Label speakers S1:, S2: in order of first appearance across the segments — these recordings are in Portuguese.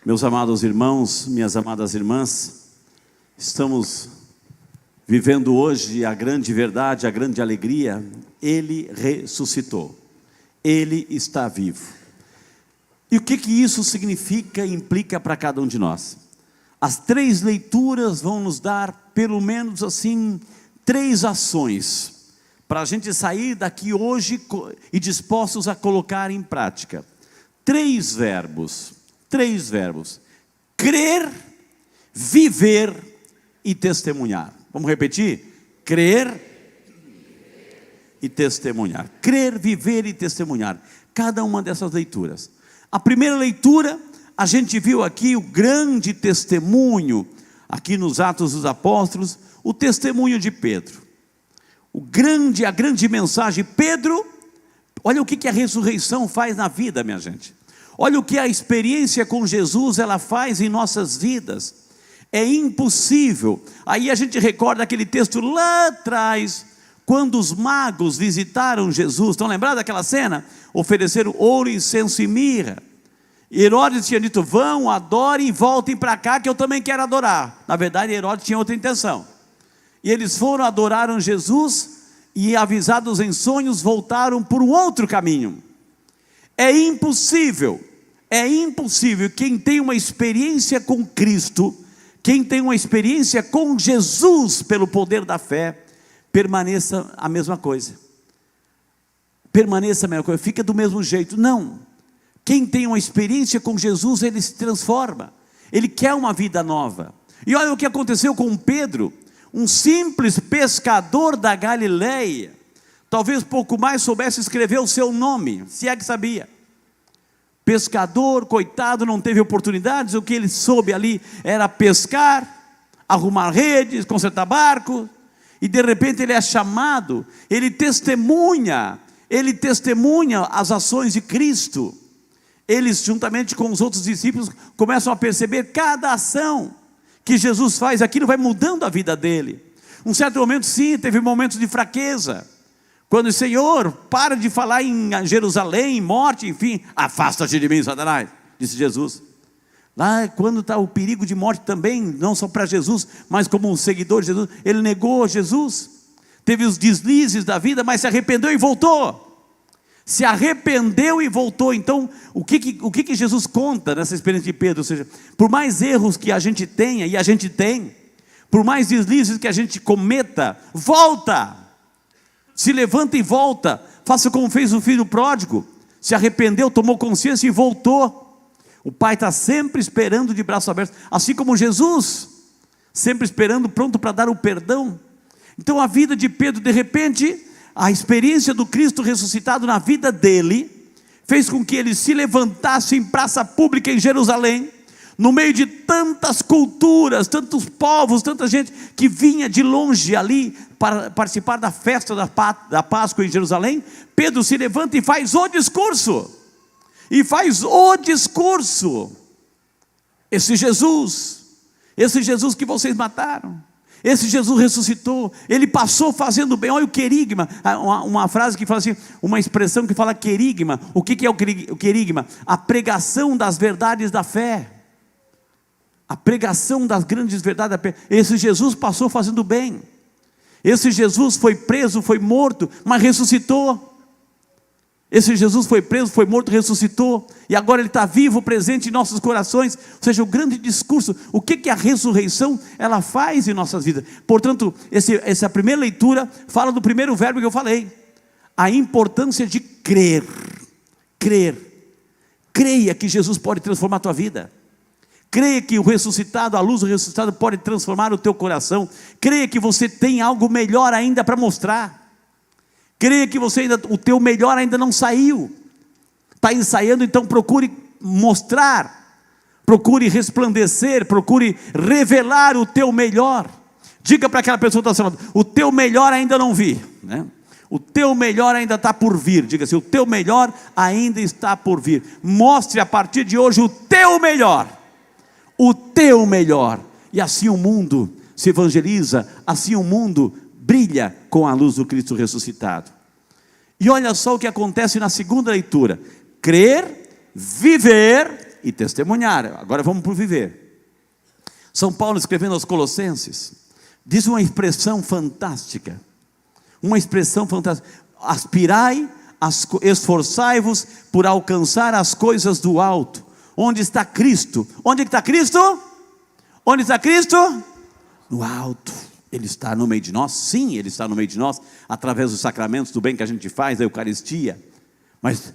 S1: Meus amados irmãos, minhas amadas irmãs, estamos vivendo hoje a grande verdade, a grande alegria. Ele ressuscitou, Ele está vivo. E o que isso significa e implica para cada um de nós? As três leituras vão nos dar, pelo menos assim, três ações, para a gente sair daqui hoje e dispostos a colocar em prática. Três verbos, crer, viver e testemunhar. Vamos repetir? Crer e testemunhar. Crer, viver e testemunhar. Cada uma dessas leituras. A primeira leitura, a gente viu aqui o grande testemunho, aqui nos Atos dos Apóstolos, o testemunho de Pedro. A grande mensagem. Pedro, olha o que a ressurreição faz na vida, minha gente. Olha o que a experiência com Jesus ela faz em nossas vidas. É impossível. Aí a gente recorda aquele texto lá atrás, quando os magos visitaram Jesus. Estão lembrados daquela cena? Ofereceram ouro, incenso e mirra. Herodes tinha dito: vão, adorem e voltem para cá que eu também quero adorar. Na verdade, Herodes tinha outra intenção. E eles foram, adoraram Jesus e, avisados em sonhos, voltaram por um outro caminho. É impossível quem tem uma experiência com Cristo, quem tem uma experiência com Jesus pelo poder da fé, permaneça a mesma coisa. Permaneça a mesma coisa, fica do mesmo jeito. Não. Quem tem uma experiência com Jesus, ele se transforma. Ele quer uma vida nova. E olha o que aconteceu com Pedro, um simples pescador da Galileia. Talvez pouco mais soubesse escrever o seu nome, se é que sabia. Pescador, coitado, não teve oportunidades. O que ele soube ali era pescar, arrumar redes, consertar barcos. E de repente ele é chamado, ele testemunha as ações de Cristo. Eles, juntamente com os outros discípulos, começam a perceber cada ação que Jesus faz. Aquilo vai mudando a vida dele. Um certo momento, sim, teve momentos de fraqueza. Quando o Senhor para de falar em Jerusalém, em morte, enfim, afasta-te de mim, Satanás, disse Jesus. Lá, quando está o perigo de morte também, não só para Jesus, mas como um seguidor de Jesus, ele negou Jesus. Teve os deslizes da vida, mas se arrependeu e voltou. Se arrependeu e voltou. Então, o que Jesus conta nessa experiência de Pedro? Ou seja, por mais erros que a gente tenha, e a gente tem, por mais deslizes que a gente cometa, volta. Se levanta e volta. Faça como fez o filho pródigo. Se arrependeu, tomou consciência e voltou. O pai está sempre esperando de braços abertos, assim como Jesus, sempre esperando, pronto para dar o perdão. Então a vida de Pedro, de repente, a experiência do Cristo ressuscitado na vida dele, fez com que ele se levantasse em praça pública em Jerusalém, no meio de tantas culturas, tantos povos, tanta gente que vinha de longe ali para participar da festa da Páscoa em Jerusalém. Pedro se levanta e faz o discurso. Esse Jesus que vocês mataram, esse Jesus ressuscitou, ele passou fazendo bem. Olha o querigma, uma frase que fala assim, uma expressão que fala querigma. O que é o querigma? A pregação das verdades da fé. A pregação das grandes verdades da fé. Esse Jesus passou fazendo bem. Esse Jesus foi preso, foi morto, mas ressuscitou. Esse Jesus foi preso, foi morto, ressuscitou, e agora ele está vivo, presente em nossos corações. Ou seja, o grande discurso, o que a ressurreição ela faz em nossas vidas. Portanto, essa primeira leitura fala do primeiro verbo que eu falei, a importância de crer. Creia que Jesus pode transformar a tua vida. Creia que o ressuscitado, a luz do ressuscitado pode transformar o teu coração. Creia que você tem algo melhor ainda para mostrar. Creia que o teu melhor ainda não saiu. Está ensaiando, então procure mostrar, procure resplandecer, procure revelar o teu melhor. Diga para aquela pessoa que está falando: o teu melhor ainda não vi, né? O teu melhor ainda está por vir. Diga assim: o teu melhor ainda está por vir. Mostre a partir de hoje o teu melhor. O teu melhor. E assim o mundo se evangeliza, assim o mundo brilha com a luz do Cristo ressuscitado. E olha só o que acontece na segunda leitura: crer, viver e testemunhar. Agora vamos para o viver. São Paulo, escrevendo aos Colossenses, diz uma expressão fantástica. Uma expressão fantástica: aspirai, esforçai-vos por alcançar as coisas do alto, onde está Cristo. Onde está Cristo? Onde está Cristo? No alto. Ele está no meio de nós. Sim, Ele está no meio de nós, através dos sacramentos, do bem que a gente faz, da Eucaristia. Mas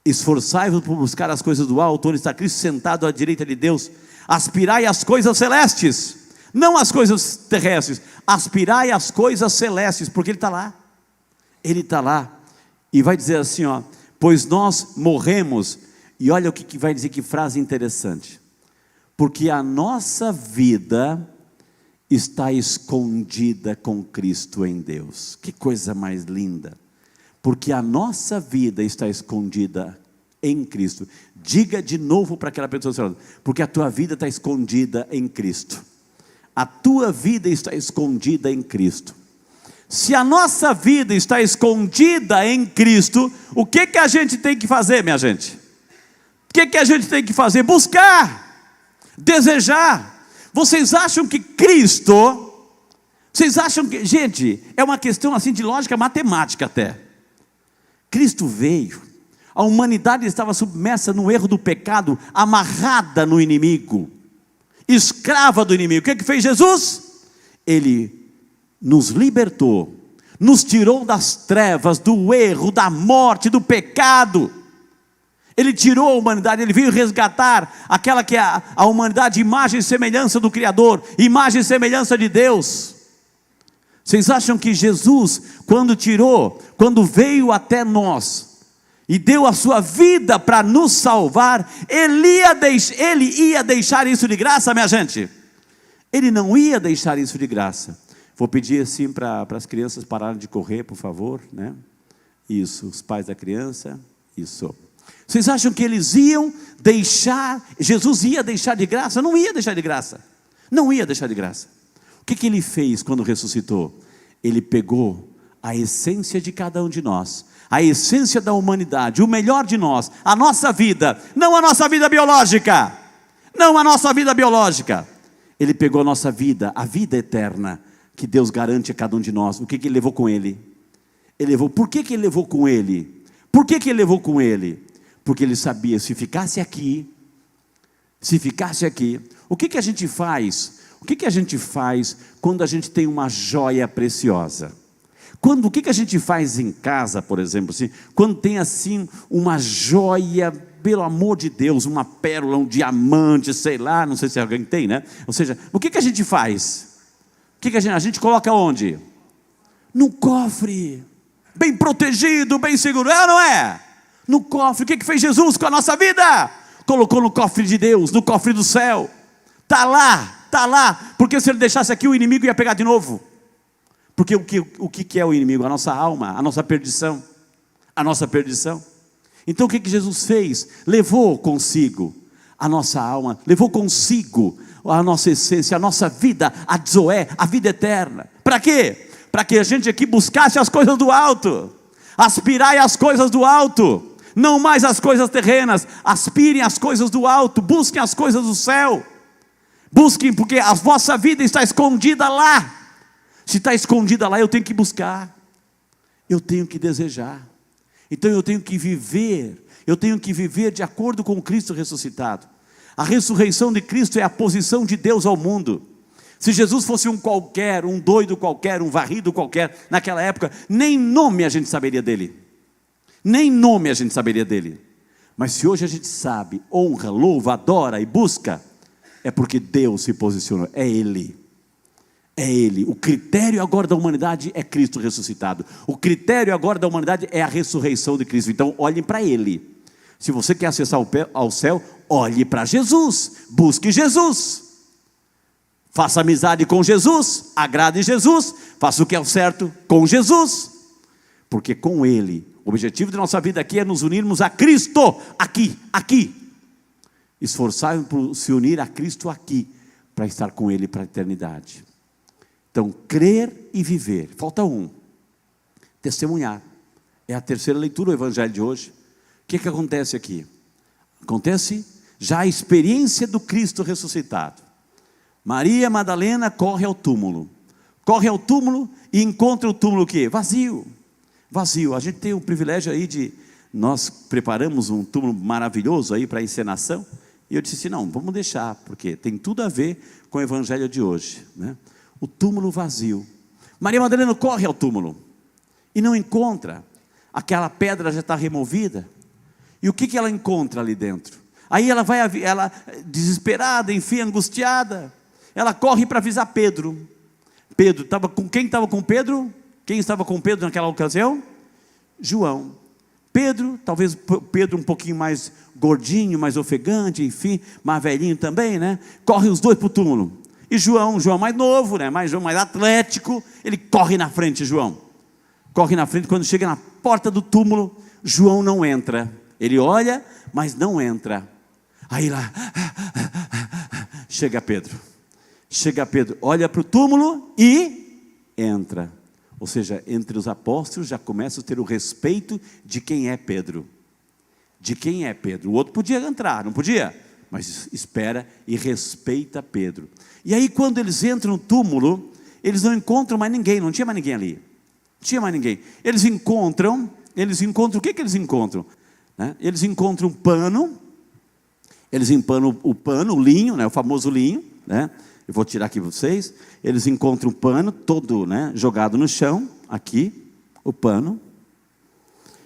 S1: esforçai-vos por buscar as coisas do alto, onde está Cristo sentado à direita de Deus. Aspirai às coisas celestes, não às coisas terrestres. Aspirai às coisas celestes, porque Ele está lá. Ele está lá. E vai dizer assim, ó: pois nós morremos. E olha o que vai dizer, que frase interessante: porque a nossa vida está escondida com Cristo em Deus. Que coisa mais linda! Porque a nossa vida está escondida em Cristo. Diga de novo para aquela pessoa: porque a tua vida está escondida em Cristo. A tua vida está escondida em Cristo. Se a nossa vida está escondida em Cristo, o que a gente tem que fazer, minha gente? O que a gente tem que fazer? Buscar, desejar. Vocês acham que Cristo, vocês acham que, gente, é uma questão assim de lógica matemática até. Cristo veio, a humanidade estava submersa no erro do pecado, amarrada no inimigo, escrava do inimigo. O que fez Jesus? Ele nos libertou, nos tirou das trevas, do erro, da morte, do pecado. Ele tirou a humanidade, Ele veio resgatar aquela que é a humanidade, imagem e semelhança do Criador, imagem e semelhança de Deus. Vocês acham que Jesus, quando veio até nós, e deu a sua vida para nos salvar, Ele ia deixar isso de graça, minha gente? Ele não ia deixar isso de graça. Vou pedir assim para as crianças pararem de correr, por favor, né? Isso, os pais da criança, isso. Vocês acham que eles iam deixar, Jesus ia deixar de graça? Não ia deixar de graça. Não ia deixar de graça. O que Ele fez quando ressuscitou? Ele pegou a essência de cada um de nós, a essência da humanidade, o melhor de nós, a nossa vida, não a nossa vida biológica, não a nossa vida biológica. Ele pegou a nossa vida, a vida eterna, que Deus garante a cada um de nós. O que Ele levou com Ele? Por que Ele levou com Ele? Por que Ele levou com Ele? Porque Ele sabia, se ficasse aqui, o que a gente faz? O que a gente faz quando a gente tem uma joia preciosa? O que a gente faz em casa, por exemplo, assim, quando tem assim uma joia, pelo amor de Deus, uma pérola, um diamante, sei lá, não sei se alguém tem, né? Ou seja, o que a gente faz? A gente coloca onde? No cofre, bem protegido, bem seguro, é ou não é? No cofre. O que fez Jesus com a nossa vida? Colocou no cofre de Deus, no cofre do céu. Está lá, porque se Ele deixasse aqui, o inimigo ia pegar de novo. Porque o que é o inimigo? A nossa alma, a nossa perdição. Então o que Jesus fez? Levou consigo a nossa alma, levou consigo a nossa essência, a nossa vida, a Zoé, a vida eterna. Para quê? Para que a gente aqui buscasse as coisas do alto. Aspirai às coisas do alto, não mais as coisas terrenas. Aspirem às coisas do alto, busquem as coisas do céu. Busquem, porque a vossa vida está escondida lá. Se está escondida lá, eu tenho que buscar, eu tenho que desejar. Então eu tenho que viver de acordo com Cristo ressuscitado. A ressurreição de Cristo é a posição de Deus ao mundo. Se Jesus fosse um qualquer, um doido qualquer, um varrido qualquer, naquela época, nem nome a gente saberia dele. Mas se hoje a gente sabe, honra, louva, adora e busca, é porque Deus se posicionou, é Ele. O critério agora da humanidade é Cristo ressuscitado. O critério agora da humanidade é a ressurreição de Cristo. Então olhem para Ele. Se você quer acessar ao céu, olhe para Jesus, busque Jesus, faça amizade com Jesus, agrade Jesus, faça o que é o certo com Jesus, porque com Ele, o objetivo da nossa vida aqui é nos unirmos a Cristo, aqui, esforçar-nos por se unir a Cristo aqui, para estar com Ele para a eternidade. Então, crer e viver, falta um, testemunhar, é a terceira leitura do Evangelho de hoje. O que acontece aqui? Acontece já a experiência do Cristo ressuscitado. Maria Madalena corre ao túmulo. Corre ao túmulo e encontra o túmulo o quê? Vazio. Vazio. A gente tem o privilégio aí de... Nós preparamos um túmulo maravilhoso aí para a encenação. E eu disse assim, não, vamos deixar, porque tem tudo a ver com o evangelho de hoje, né? O túmulo vazio. Maria Madalena corre ao túmulo e não encontra. Aquela pedra já está removida. E o que ela encontra ali dentro? Aí ela vai, ela desesperada, enfim, angustiada, ela corre para avisar Pedro. Pedro estava com quem? Estava com Pedro? Quem estava com Pedro naquela ocasião? João. Pedro, talvez Pedro um pouquinho mais gordinho, mais ofegante, enfim, mais velhinho também, né? Corre os dois para o túmulo. E João mais novo, né? mais atlético, ele corre na frente, João. Corre na frente, quando chega na porta do túmulo, João não entra. Ele olha, mas não entra. Aí lá, chega Pedro, olha para o túmulo e entra. Ou seja, entre os apóstolos já começa a ter o respeito de quem é Pedro. De quem é Pedro. O outro podia entrar, não podia? Mas espera e respeita Pedro. E aí quando eles entram no túmulo, eles não encontram mais ninguém, não tinha mais ninguém ali. Não tinha mais ninguém. Eles encontram, o que eles encontram? Né? Eles encontram um pano, eles empanam o pano, o linho, né? O famoso linho, né? Eu vou tirar aqui para vocês. Eles encontram um pano todo, né, jogado no chão, aqui, o pano.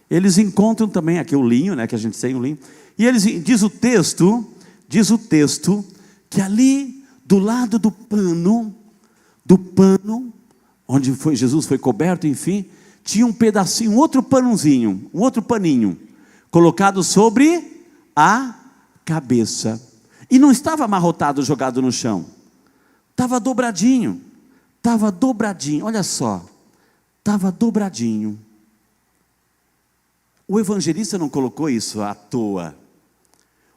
S1: Eles encontram também aqui o linho, né, que a gente tem o linho. E eles, diz o texto que ali do lado do pano, onde Jesus foi coberto, enfim, tinha um pedacinho, um outro paninho, colocado sobre a cabeça. E não estava amarrotado, jogado no chão. Estava dobradinho, olha só, estava dobradinho. O evangelista não colocou isso à toa,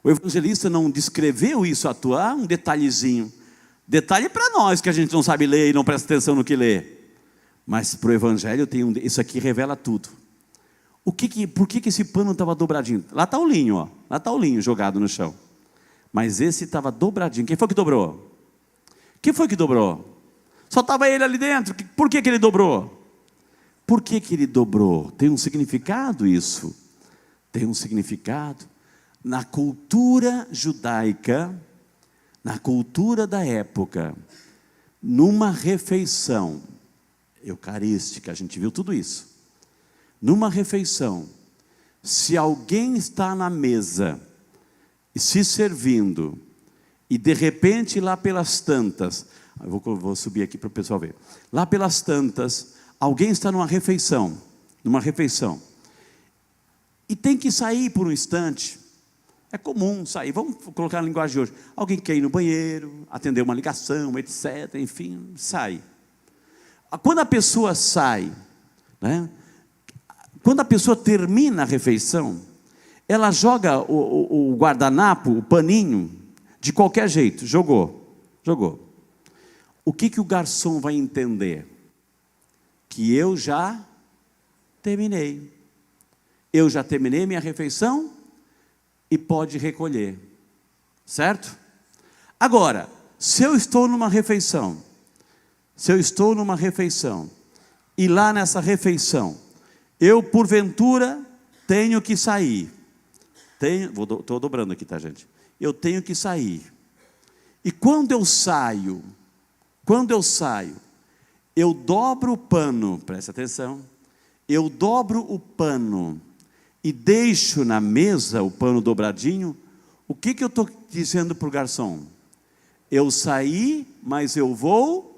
S1: o evangelista não descreveu isso à toa, um detalhezinho. Detalhe para nós que a gente não sabe ler e não presta atenção no que lê, mas para o evangelho isso aqui revela tudo. Por que esse pano estava dobradinho? Lá está o linho, ó. Lá está o linho jogado no chão, mas esse estava dobradinho. Quem foi que dobrou? Quem foi que dobrou? Só estava ele ali dentro. Por que ele dobrou? Por que ele dobrou? Tem um significado isso. Tem um significado. Na cultura judaica, na cultura da época, numa refeição eucarística, a gente viu tudo isso. Numa refeição, se alguém está na mesa e se servindo, e de repente lá pelas tantas, eu vou subir aqui para o pessoal ver. Lá pelas tantas, alguém está numa refeição, e tem que sair por um instante. É comum sair, vamos colocar na linguagem de hoje. Alguém quer ir no banheiro, atender uma ligação, etc. Enfim, sai. Quando a pessoa sai, né? Quando a pessoa termina a refeição, ela joga o guardanapo, o paninho, de qualquer jeito, jogou. O que o garçom vai entender? Que eu já terminei. Eu já terminei minha refeição e pode recolher. Certo? Agora, se eu estou numa refeição, e lá nessa refeição, eu porventura tenho que sair. Estou dobrando aqui, tá, gente? Eu tenho que sair. E quando eu saio, eu dobro o pano, presta atenção, eu dobro o pano e deixo na mesa o pano dobradinho, o que eu estou dizendo para o garçom? Eu saí, mas eu vou.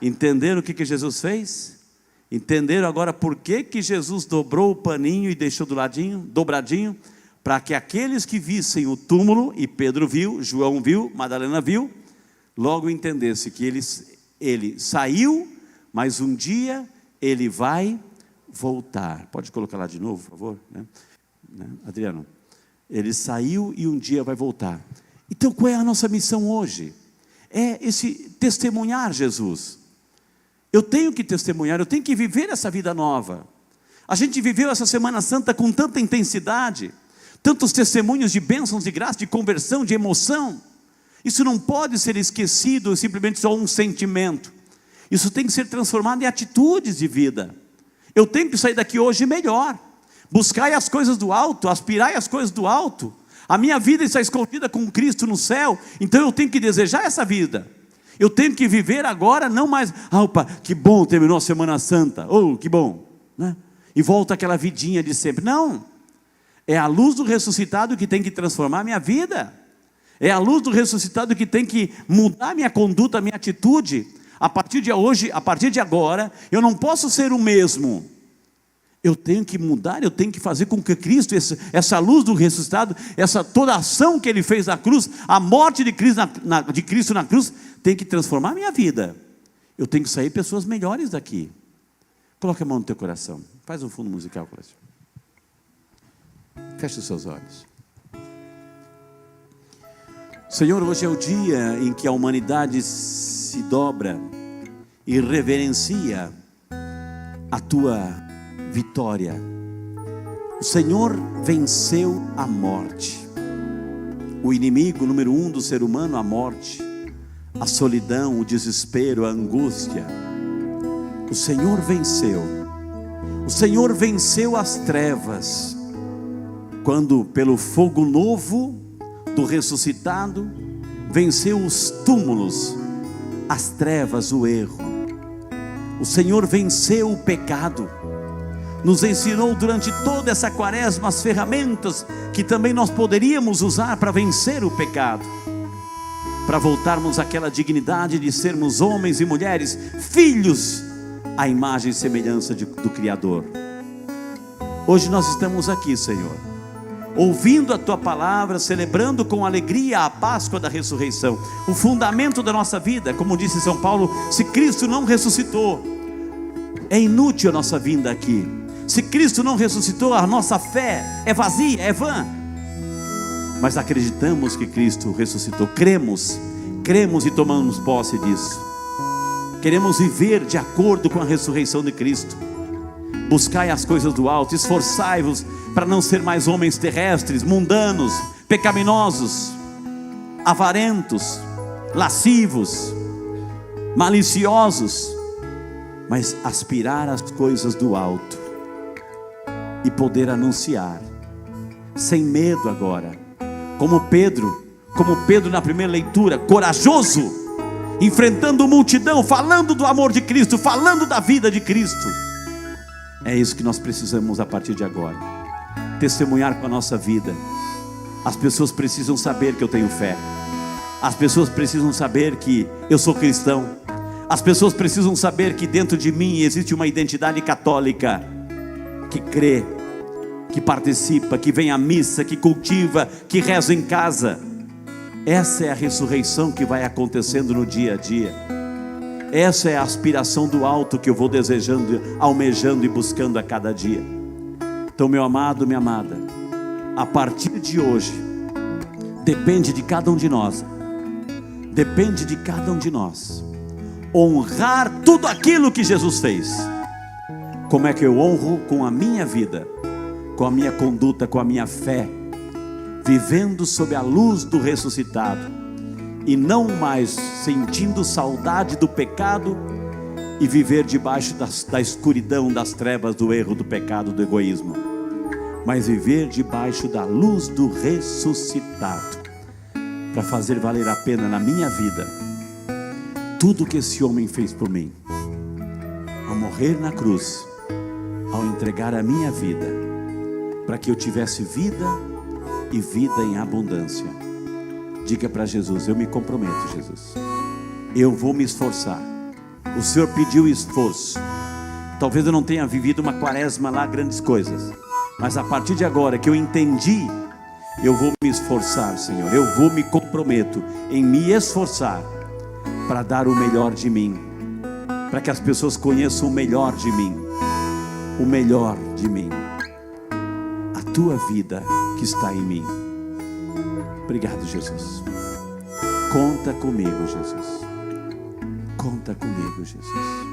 S1: Entenderam o que Jesus fez? Entenderam agora por que Jesus dobrou o paninho e deixou do ladinho, dobradinho? Para que aqueles que vissem o túmulo, e Pedro viu, João viu, Madalena viu, logo entendesse que ele saiu, mas um dia ele vai voltar. Pode colocar lá de novo, por favor, né? Adriano, ele saiu e um dia vai voltar. Então qual é a nossa missão hoje? É esse testemunhar Jesus. Eu tenho que testemunhar, eu tenho que viver essa vida nova. A gente viveu essa Semana Santa com tanta intensidade, tantos testemunhos de bênçãos, de graça, de conversão, de emoção. Isso não pode ser esquecido, simplesmente só um sentimento. Isso tem que ser transformado em atitudes de vida. Eu tenho que sair daqui hoje melhor. Buscai as coisas do alto, aspirai as coisas do alto. A minha vida está escondida com Cristo no céu, então eu tenho que desejar essa vida. Eu tenho que viver agora, não mais, opa, que bom, terminou a Semana Santa, que bom, né? E volta aquela vidinha de sempre. Não, é a luz do ressuscitado que tem que transformar a minha vida. É a luz do ressuscitado que tem que mudar a minha conduta, a minha atitude. A partir de hoje, a partir de agora, eu não posso ser o mesmo. Eu tenho que mudar, eu tenho que fazer com que Cristo, essa luz do ressuscitado, toda a ação que Ele fez na cruz, a morte de Cristo na cruz, tem que transformar a minha vida. Eu tenho que sair pessoas melhores daqui. Coloque a mão no teu coração. Faz um fundo musical, coração. Feche os seus olhos. Senhor, hoje é o dia em que a humanidade se dobra e reverencia a Tua vitória. O Senhor venceu a morte. O inimigo número 1 do ser humano, a morte, a solidão, o desespero, a angústia. O Senhor venceu. O Senhor venceu as trevas, quando pelo fogo novo do ressuscitado, venceu os túmulos, as trevas, o erro. O Senhor venceu o pecado, nos ensinou durante toda essa quaresma as ferramentas que também nós poderíamos usar para vencer o pecado, para voltarmos àquela dignidade de sermos homens e mulheres, filhos, à imagem e semelhança do Criador. Hoje nós estamos aqui, Senhor, ouvindo a Tua palavra, celebrando com alegria a Páscoa da ressurreição, o fundamento da nossa vida. Como disse São Paulo, se Cristo não ressuscitou, é inútil a nossa vinda aqui. Se Cristo não ressuscitou, a nossa fé é vazia, é vã. Mas acreditamos que Cristo ressuscitou, cremos e tomamos posse disso. Queremos viver de acordo com a ressurreição de Cristo. Buscai as coisas do alto, esforçai-vos para não ser mais homens terrestres, mundanos, pecaminosos, avarentos, lascivos, maliciosos, mas aspirar às coisas do alto e poder anunciar sem medo agora, como Pedro na primeira leitura, corajoso, enfrentando multidão, falando do amor de Cristo, falando da vida de Cristo. É isso que nós precisamos a partir de agora, testemunhar com a nossa vida. As pessoas precisam saber que eu tenho fé, as pessoas precisam saber que eu sou cristão, as pessoas precisam saber que dentro de mim existe uma identidade católica, que crê, que participa, que vem à missa, que cultiva, que reza em casa. Essa é a ressurreição que vai acontecendo no dia a dia. Essa é a aspiração do alto que eu vou desejando, almejando e buscando a cada dia. Então, meu amado, minha amada, a partir de hoje, depende de cada um de nós, honrar tudo aquilo que Jesus fez. Como é que eu honro? Com a minha vida, com a minha conduta, com a minha fé, vivendo sob a luz do ressuscitado, e não mais sentindo saudade do pecado e viver debaixo da escuridão, das trevas, do erro, do pecado, do egoísmo, mas viver debaixo da luz do ressuscitado, para fazer valer a pena na minha vida tudo que esse homem fez por mim, ao morrer na cruz, ao entregar a minha vida, para que eu tivesse vida e vida em abundância. Diga para Jesus: eu me comprometo, Jesus, eu vou me esforçar. O Senhor pediu esforço. Talvez eu não tenha vivido uma quaresma lá, grandes coisas, mas a partir de agora que eu entendi, eu vou me esforçar, Senhor. Eu me comprometo em me esforçar para dar o melhor de mim, para que as pessoas conheçam o melhor de mim, o melhor de mim, a Tua vida que está em mim. Obrigado, Jesus. Conta comigo, Jesus. Conta comigo, Jesus.